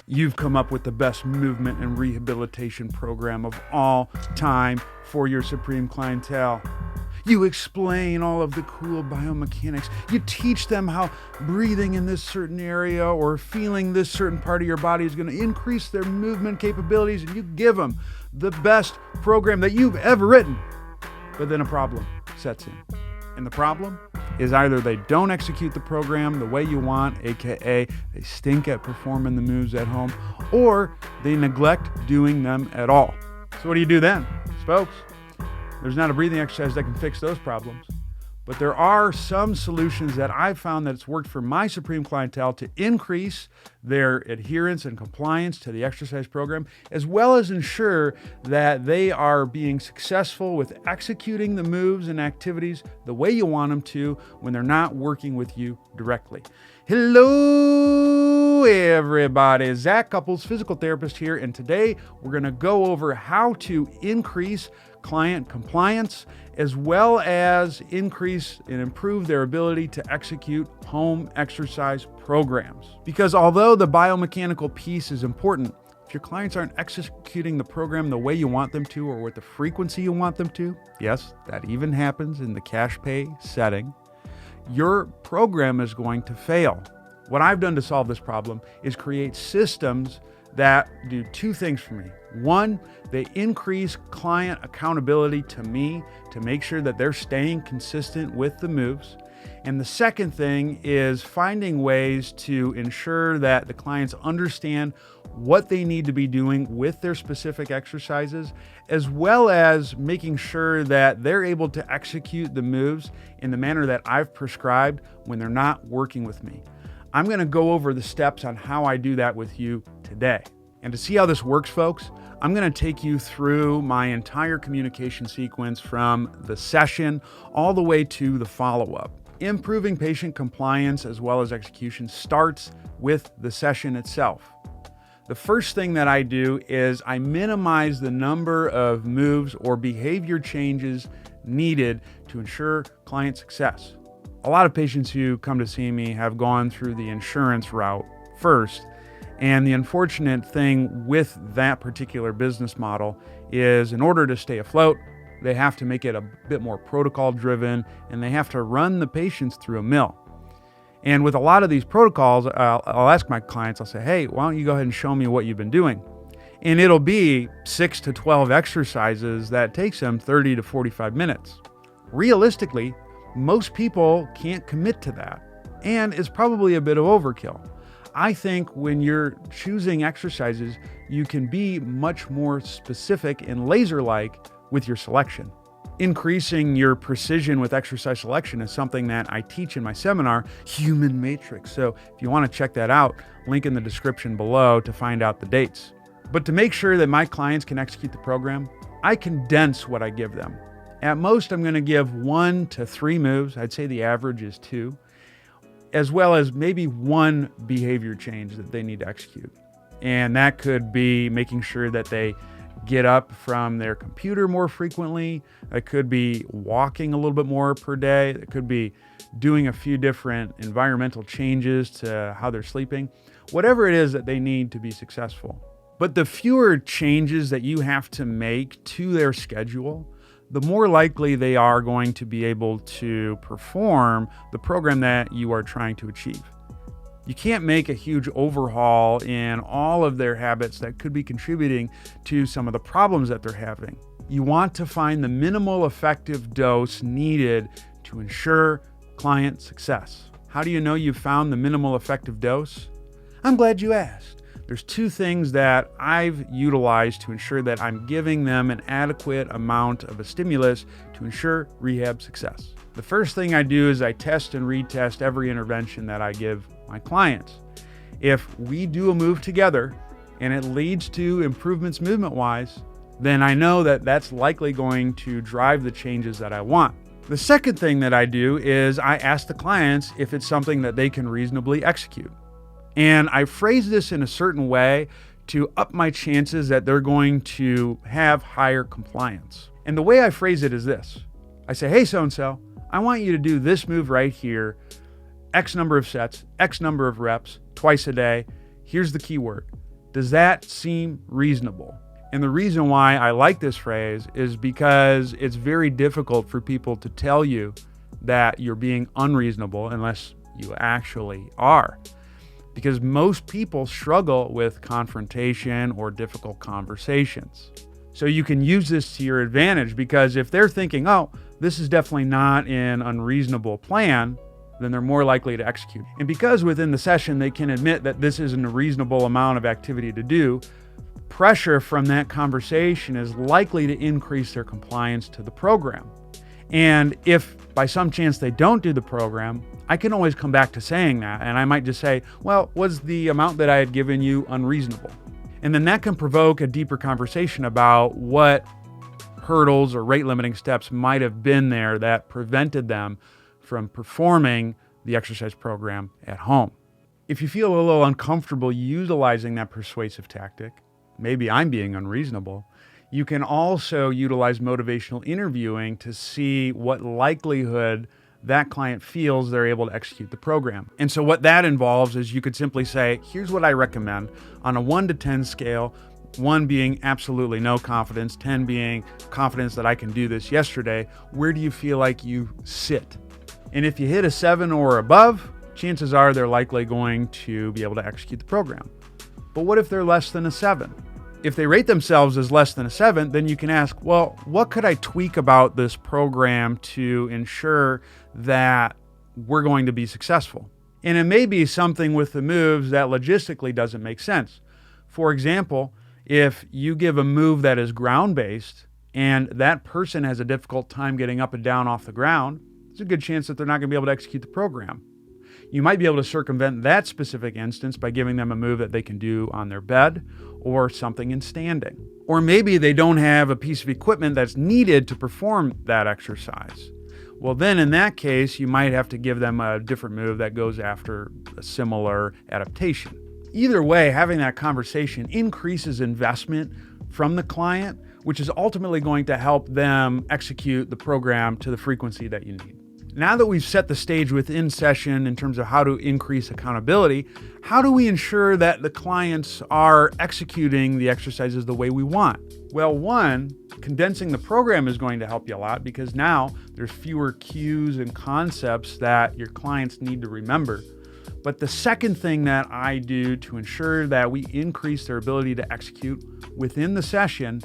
You've come up with the best movement and rehabilitation program of all time for your supreme clientele. You explain all of the cool biomechanics. You teach them how breathing in this certain area or feeling this certain part of your body is going to increase their movement capabilities, and you give them the best program that you've ever written. But then a problem sets in. And the problem is either they don't execute the program the way you want, aka they stink at performing the moves at home, or they neglect doing them at all. So what do you do then? Folks, there's not a breathing exercise that can fix those problems. But there are some solutions that I've found that it's worked for my supreme clientele to increase their adherence and compliance to the exercise program, as well as ensure that they are being successful with executing the moves and activities the way you want them to when they're not working with you directly. Hello, everybody. Zach Couples, physical therapist here, and today we're going to go over how to increase client compliance, as well as increase and improve their ability to execute home exercise programs. Because although the biomechanical piece is important, if your clients aren't executing the program the way you want them to or with the frequency you want them to, yes, that even happens in the cash pay setting, your program is going to fail. What I've done to solve this problem is create systems that do two things for me. One, they increase client accountability to me to make sure that they're staying consistent with the moves. And the second thing is finding ways to ensure that the clients understand what they need to be doing with their specific exercises, as well as making sure that they're able to execute the moves in the manner that I've prescribed when they're not working with me. I'm going to go over the steps on how I do that with you today. And to see how this works, folks, I'm going to take you through my entire communication sequence from the session all the way to the follow-up. Improving patient compliance as well as execution starts with the session itself. The first thing that I do is I minimize the number of moves or behavior changes needed to ensure client success. A lot of patients who come to see me have gone through the insurance route first. And the unfortunate thing with that particular business model is in order to stay afloat, they have to make it a bit more protocol driven, and they have to run the patients through a mill. And with a lot of these protocols, I'll ask my clients, I'll say, hey, why don't you go ahead and show me what you've been doing? And it'll be 6 to 12 exercises that takes them 30 to 45 minutes. Realistically, most people can't commit to that, and it's probably a bit of overkill. I think when you're choosing exercises, you can be much more specific and laser-like with your selection. Increasing your precision with exercise selection is something that I teach in my seminar, Human Matrix. So if you want to check that out, link in the description below to find out the dates. But to make sure that my clients can execute the program, I condense what I give them. At most, I'm going to give 1 to 3 moves. I'd say the average is 2. As well as maybe 1 behavior change that they need to execute. And that could be making sure that they get up from their computer more frequently. It could be walking a little bit more per day. It could be doing a few different environmental changes to how they're sleeping. Whatever it is that they need to be successful. But the fewer changes that you have to make to their schedule, the more likely they are going to be able to perform the program that you are trying to achieve. You can't make a huge overhaul in all of their habits that could be contributing to some of the problems that they're having. You want to find the minimal effective dose needed to ensure client success. How do you know you've found the minimal effective dose? I'm glad you asked. There's 2 things that I've utilized to ensure that I'm giving them an adequate amount of a stimulus to ensure rehab success. The first thing I do is I test and retest every intervention that I give my clients. If we do a move together and it leads to improvements movement-wise, then I know that that's likely going to drive the changes that I want. The second thing that I do is I ask the clients if it's something that they can reasonably execute. And I phrase this in a certain way to up my chances that they're going to have higher compliance. And the way I phrase it is this. I say, hey, so-and-so, I want you to do this move right here, X number of sets, X number of reps, twice a day. Here's the key word. Does that seem reasonable? And the reason why I like this phrase is because it's very difficult for people to tell you that you're being unreasonable unless you actually are. Because most people struggle with confrontation or difficult conversations. So you can use this to your advantage, because if they're thinking, oh, this is definitely not an unreasonable plan, then they're more likely to execute. And because within the session they can admit that this isn't a reasonable amount of activity to do, pressure from that conversation is likely to increase their compliance to the program. And if by some chance they don't do the program, I can always come back to saying that. And I might just say, well, was the amount that I had given you unreasonable? And then that can provoke a deeper conversation about what hurdles or rate limiting steps might have been there that prevented them from performing the exercise program at home. If you feel a little uncomfortable utilizing that persuasive tactic, maybe I'm being unreasonable, you can also utilize motivational interviewing to see what likelihood that client feels they're able to execute the program. And so what that involves is you could simply say, here's what I recommend on a 1 to 10 scale, 1 being absolutely no confidence, 10 being confidence that I can do this yesterday. Where do you feel like you sit? And if you hit a 7 or above, chances are they're likely going to be able to execute the program. But what if they're less than a 7? If they rate themselves as less than a 7, then you can ask, well, what could I tweak about this program to ensure that we're going to be successful? And it may be something with the moves that logistically doesn't make sense. For example, if you give a move that is ground-based and that person has a difficult time getting up and down off the ground, there's a good chance that they're not going to be able to execute the program. You might be able to circumvent that specific instance by giving them a move that they can do on their bed or something in standing. Or maybe they don't have a piece of equipment that's needed to perform that exercise. Well, then in that case, you might have to give them a different move that goes after a similar adaptation. Either way, having that conversation increases investment from the client, which is ultimately going to help them execute the program to the frequency that you need. Now that we've set the stage within session in terms of how to increase accountability, how do we ensure that the clients are executing the exercises the way we want? Well, 1, condensing the program is going to help you a lot, because now there's fewer cues and concepts that your clients need to remember. But the second thing that I do to ensure that we increase their ability to execute within the session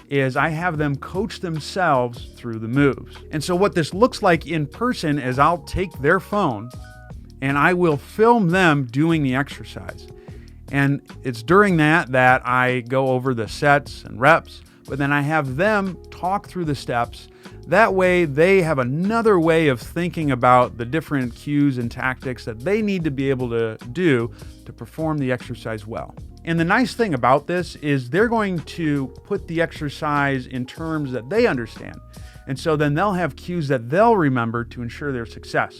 is I have them coach themselves through the moves. And so what this looks like in person is I'll take their phone and I will film them doing the exercise. And it's during that I go over the sets and reps, but then I have them talk through the steps. That way they have another way of thinking about the different cues and tactics that they need to be able to do to perform the exercise well. And the nice thing about this is they're going to put the exercise in terms that they understand. And so then they'll have cues that they'll remember to ensure their success.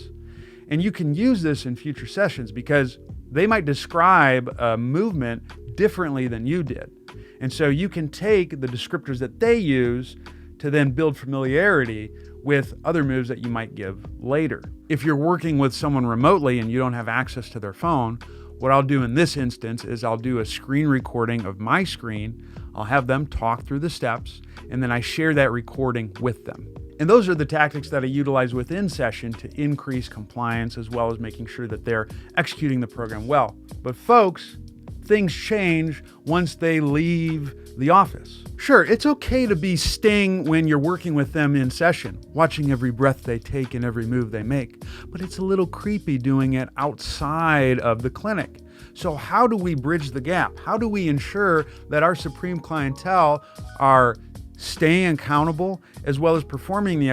And you can use this in future sessions because they might describe a movement differently than you did. And so you can take the descriptors that they use to then build familiarity with other moves that you might give later. If you're working with someone remotely and you don't have access to their phone, what I'll do in this instance is I'll do a screen recording of my screen. I'll have them talk through the steps, and then I share that recording with them. And those are the tactics that I utilize within session to increase compliance, as well as making sure that they're executing the program well. But folks, things change once they leave the office. Sure, it's okay to be sting when you're working with them in session, watching every breath they take and every move they make, but it's a little creepy doing it outside of the clinic. So how do we bridge the gap? How do we ensure that our supreme clientele are staying accountable as well as performing the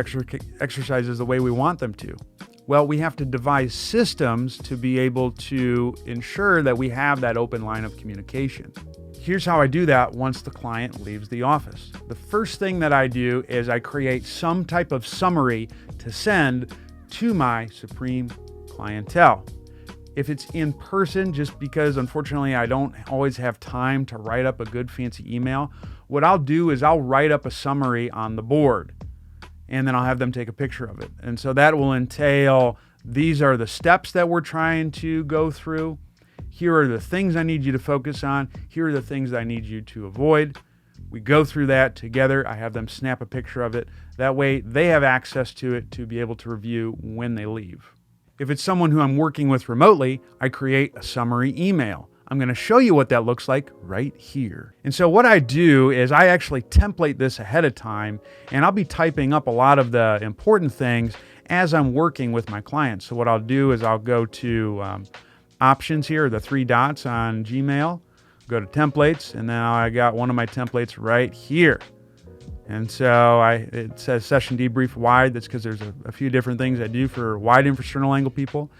exercises the way we want them to? Well, we have to devise systems to be able to ensure that we have that open line of communication. Here's how I do that once the client leaves the office. The first thing that I do is I create some type of summary to send to my supreme clientele. If it's in person, just because unfortunately I don't always have time to write up a good fancy email, what I'll do is I'll write up a summary on the board and then I'll have them take a picture of it. And so that will entail, these are the steps that we're trying to go through. Here are the things I need you to focus on. Here are the things I need you to avoid. We go through that together. I have them snap a picture of it. That way they have access to it to be able to review when they leave. If it's someone who I'm working with remotely, I create a summary email. I'm going to show you what that looks like right here. And so what I do is I actually template this ahead of time, and I'll be typing up a lot of the important things as I'm working with my clients. So what I'll do is I'll go to options here, the 3 dots on Gmail, go to templates, and then I got one of my templates right here. And so it says session debrief wide. That's because there's a few different things I do for wide infrasternal angle people.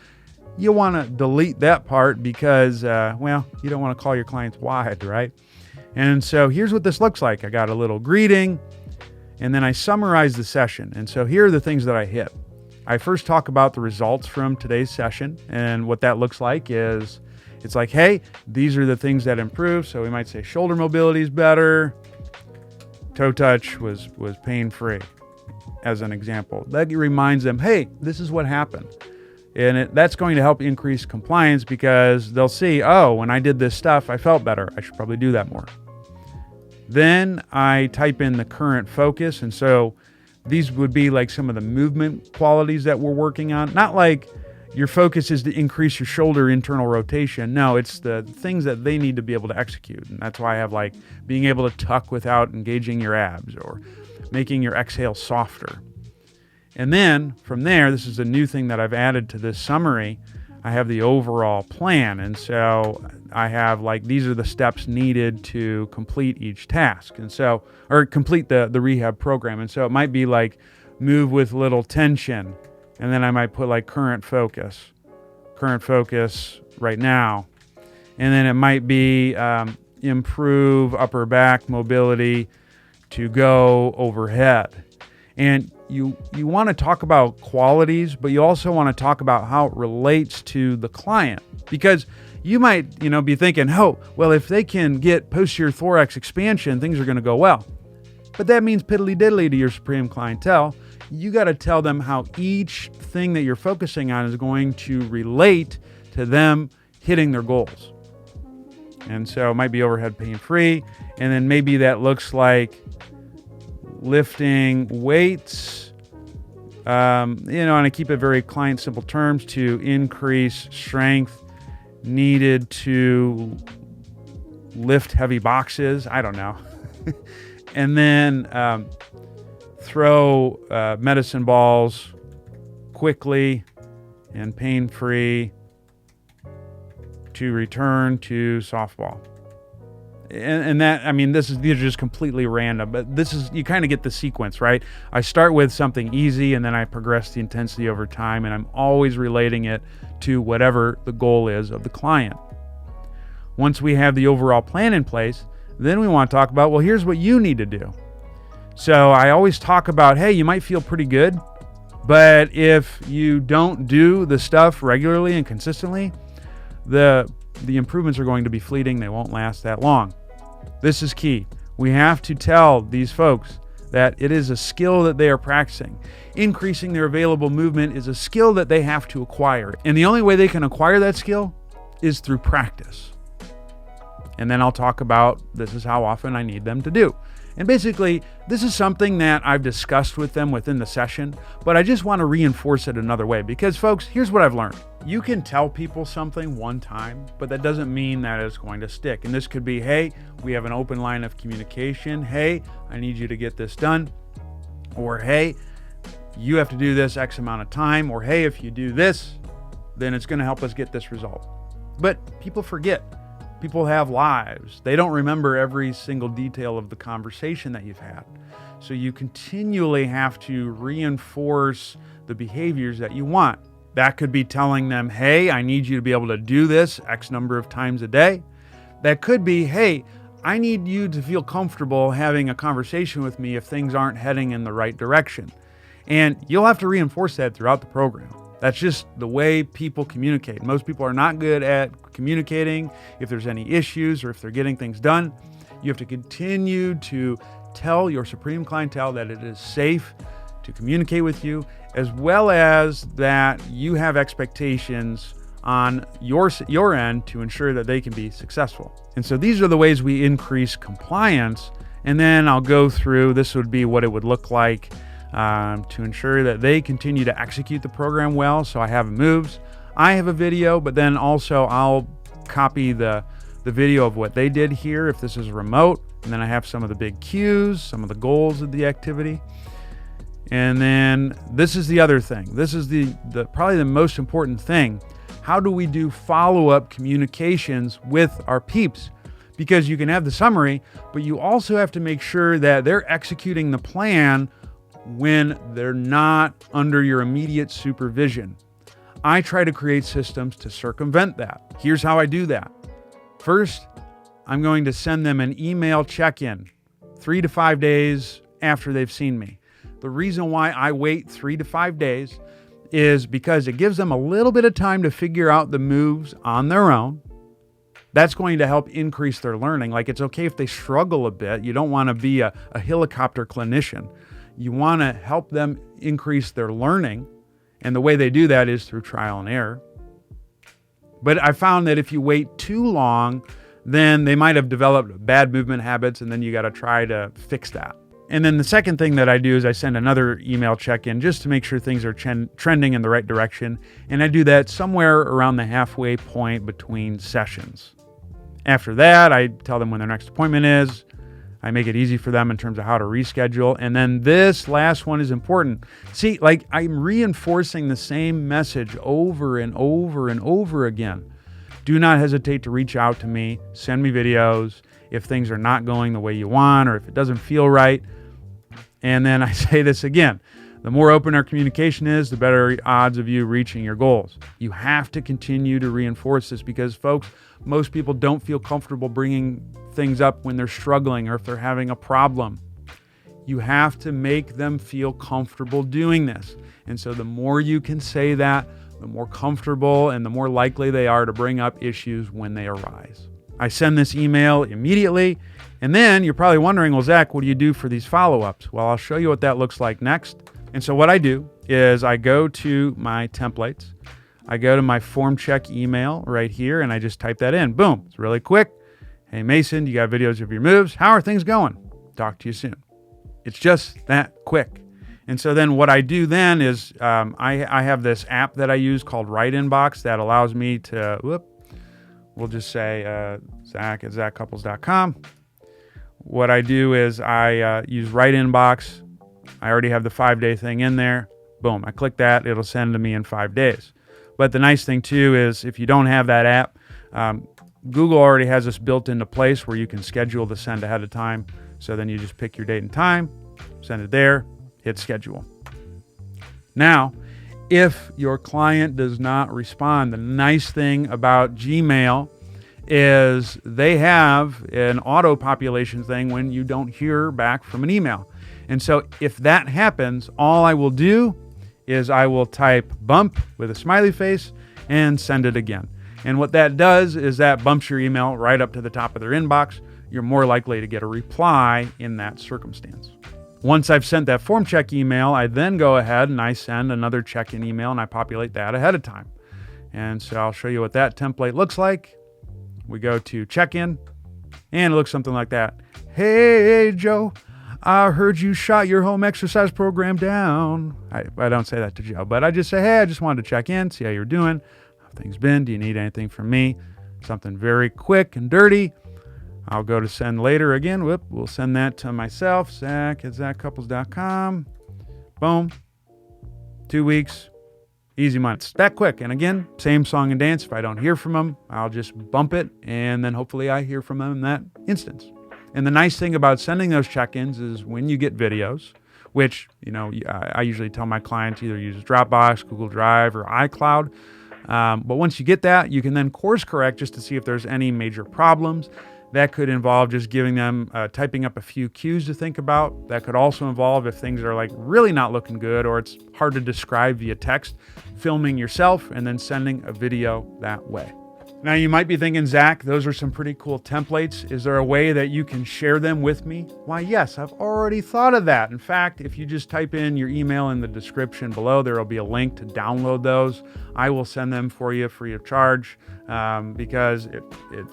You'll want to delete that part because, you don't want to call your clients wide, right? And so here's what this looks like. I got a little greeting, and then I summarize the session. And so here are the things that I hit. I first talk about the results from today's session, and what that looks like is it's like, hey, these are the things that improved. So we might say shoulder mobility is better. Toe touch was pain-free, as an example. That reminds them, hey, this is what happened. And that's going to help increase compliance because they'll see, oh, when I did this stuff, I felt better. I should probably do that more. Then I type in the current focus. And so these would be like some of the movement qualities that we're working on. Not like your focus is to increase your shoulder internal rotation. No, it's the things that they need to be able to execute. And that's why I have like being able to tuck without engaging your abs or making your exhale softer. And then from there, this is a new thing that I've added to this summary. I have the overall plan. And so I have like, these are the steps needed to complete each task. And so, or complete the rehab program. And so it might be like move with little tension. And then I might put like current focus right now. And then it might be improve upper back mobility to go overhead. And you want to talk about qualities, but you also want to talk about how it relates to the client. Because you might, be thinking, oh, well, if they can get posterior thorax expansion, things are going to go well. But that means piddly diddly to your supreme clientele. You got to tell them how each thing that you're focusing on is going to relate to them hitting their goals. And so it might be overhead pain-free. And then maybe that looks like lifting weights, and I keep it very client simple terms to increase strength needed to lift heavy boxes. I don't know. And then throw medicine balls quickly and pain-free to return to softball. And that, these are just completely random, but you kind of get the sequence, right? I start with something easy and then I progress the intensity over time, and I'm always relating it to whatever the goal is of the client. Once we have the overall plan in place, then we want to talk about, well, here's what you need to do. So I always talk about, hey, you might feel pretty good, but if you don't do the stuff regularly and consistently, the improvements are going to be fleeting. They won't last that long. This is key. We have to tell these folks that it is a skill that they are practicing. Increasing their available movement is a skill that they have to acquire. And the only way they can acquire that skill is through practice. And then I'll talk about this is how often I need them to do. And basically, this is something that I've discussed with them within the session, but I just want to reinforce it another way because, folks, here's what I've learned. You can tell people something one time, but that doesn't mean that it's going to stick. And this could be, hey, we have an open line of communication. Hey, I need you to get this done. Or, hey, you have to do this X amount of time. Or, hey, if you do this, then it's going to help us get this result. But people forget. People have lives. They don't remember every single detail of the conversation that you've had. So you continually have to reinforce the behaviors that you want. That could be telling them, hey, I need you to be able to do this X number of times a day. That could be, hey, I need you to feel comfortable having a conversation with me if things aren't heading in the right direction. And you'll have to reinforce that throughout the program. That's just the way people communicate. Most people are not good at communicating if there's any issues or if they're getting things done. You have to continue to tell your supreme clientele that it is safe to communicate with you, as well as that you have expectations on your end to ensure that they can be successful. And so these are the ways we increase compliance. And then I'll go through, this would be what it would look like to ensure that they continue to execute the program well. So I have moves, I have a video, but then also I'll copy the video of what they did here if this is remote. And then I have some of the big cues, some of the goals of the activity. And then this is the other thing. This is the probably the most important thing. How do we do follow-up communications with our peeps? Because you can have the summary, but you also have to make sure that they're executing the plan when they're not under your immediate supervision. I try to create systems to circumvent that. Here's how I do that. First, I'm going to send them an email check-in 3 to 5 days after they've seen me. The reason why I wait 3 to 5 days is because it gives them a little bit of time to figure out the moves on their own. That's going to help increase their learning. Like, it's okay if they struggle a bit. You don't want to be a helicopter clinician. You want to help them increase their learning. And the way they do that is through trial and error. But I found that if you wait too long, then they might have developed bad movement habits, and then you got to try to fix that. And then the second thing that I do is I send another email check-in just to make sure things are trending in the right direction. And I do that somewhere around the halfway point between sessions. After that, I tell them when their next appointment is. I make it easy for them in terms of how to reschedule. And then this last one is important. See, like, I'm reinforcing the same message over and over and over again. Do not hesitate to reach out to me. Send me videos if things are not going the way you want or if it doesn't feel right. And then I say this again. The more open our communication is, the better odds of you reaching your goals. You have to continue to reinforce this because, folks, most people don't feel comfortable bringing things up when they're struggling or if they're having a problem. You have to make them feel comfortable doing this. And so the more you can say that, the more comfortable and the more likely they are to bring up issues when they arise. I send this email immediately. And then you're probably wondering, well, Zach, what do you do for these follow-ups? Well, I'll show you what that looks like next. And so what I do is I go to my templates. I go to my form check email right here, and I just type that in. Boom. It's really quick. Hey, Mason, you got videos of your moves? How are things going? Talk to you soon. It's just that quick. And so then what I do then is I have this app that I use called Right Inbox that allows me to, we'll just say Zach at ZachCouples.com. What I do is I use Right Inbox. I already have the 5-day thing in there. Boom, I click that. It'll send to me in 5 days. But the nice thing too is if you don't have that app, Google already has this built into place where you can schedule the send ahead of time. So then you just pick your date and time, send it there, hit schedule. Now, if your client does not respond, the nice thing about Gmail is they have an auto population thing when you don't hear back from an email. And so if that happens, all I will do is I will type bump with a smiley face and send it again. And what that does is that bumps your email right up to the top of their inbox. You're more likely to get a reply in that circumstance. Once I've sent that form check email, I then go ahead and I send another check-in email and I populate that ahead of time. And so I'll show you what that template looks like. We go to check-in and it looks something like that. Hey, Joe, I heard you shot your home exercise program down. I don't say that to Joe, but I just say, hey, I just wanted to check in, see how you're doing, how things been. Do you need anything from me? Something very quick and dirty. I'll go to send later again. We'll send that to myself, Zach at ZachCouples.com. Boom. 2 weeks. Easy money. It's that quick. And again, same song and dance. If I don't hear from them, I'll just bump it. And then hopefully I hear from them in that instance. And the nice thing about sending those check-ins is when you get videos, which, I usually tell my clients either use Dropbox, Google Drive, or iCloud. But once you get that, you can then course correct just to see if there's any major problems. That could involve just giving them, typing up a few cues to think about. That could also involve if things are like really not looking good or it's hard to describe via text, filming yourself and then sending a video that way. Now you might be thinking, Zach, those are some pretty cool templates. Is there a way that you can share them with me? Why, yes, I've already thought of that. In fact, if you just type in your email in the description below, there will be a link to download those. I will send them for you free of charge because it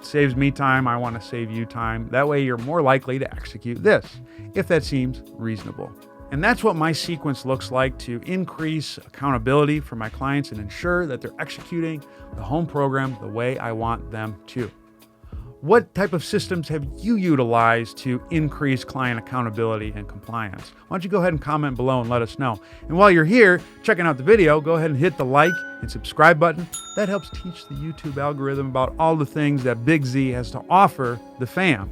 saves me time. I want to save you time. That way you're more likely to execute this, if that seems reasonable. And that's what my sequence looks like to increase accountability for my clients and ensure that they're executing the home program the way I want them to. What type of systems have you utilized to increase client accountability and compliance? Why don't you go ahead and comment below and let us know. And while you're here checking out the video, go ahead and hit the like and subscribe button. That helps teach the YouTube algorithm about all the things that Big Z has to offer the fam.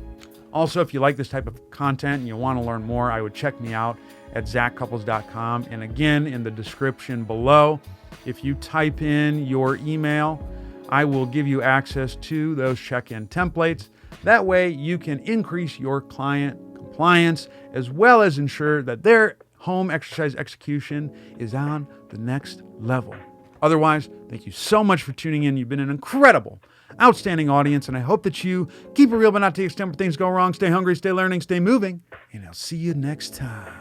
Also, if you like this type of content and you want to learn more, I would check me out at zachcouples.com. And again, in the description below, if you type in your email, I will give you access to those check-in templates. That way you can increase your client compliance as well as ensure that their home exercise execution is on the next level. Otherwise, thank you so much for tuning in. You've been an incredible, outstanding audience, and I hope that you keep it real but not to the extent where things go wrong. Stay hungry, stay learning, stay moving, and I'll see you next time.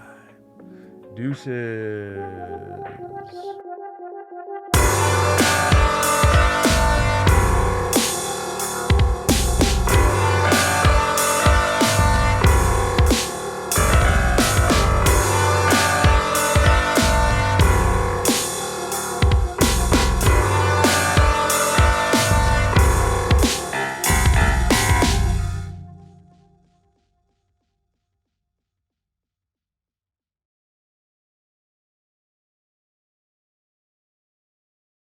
Deuces.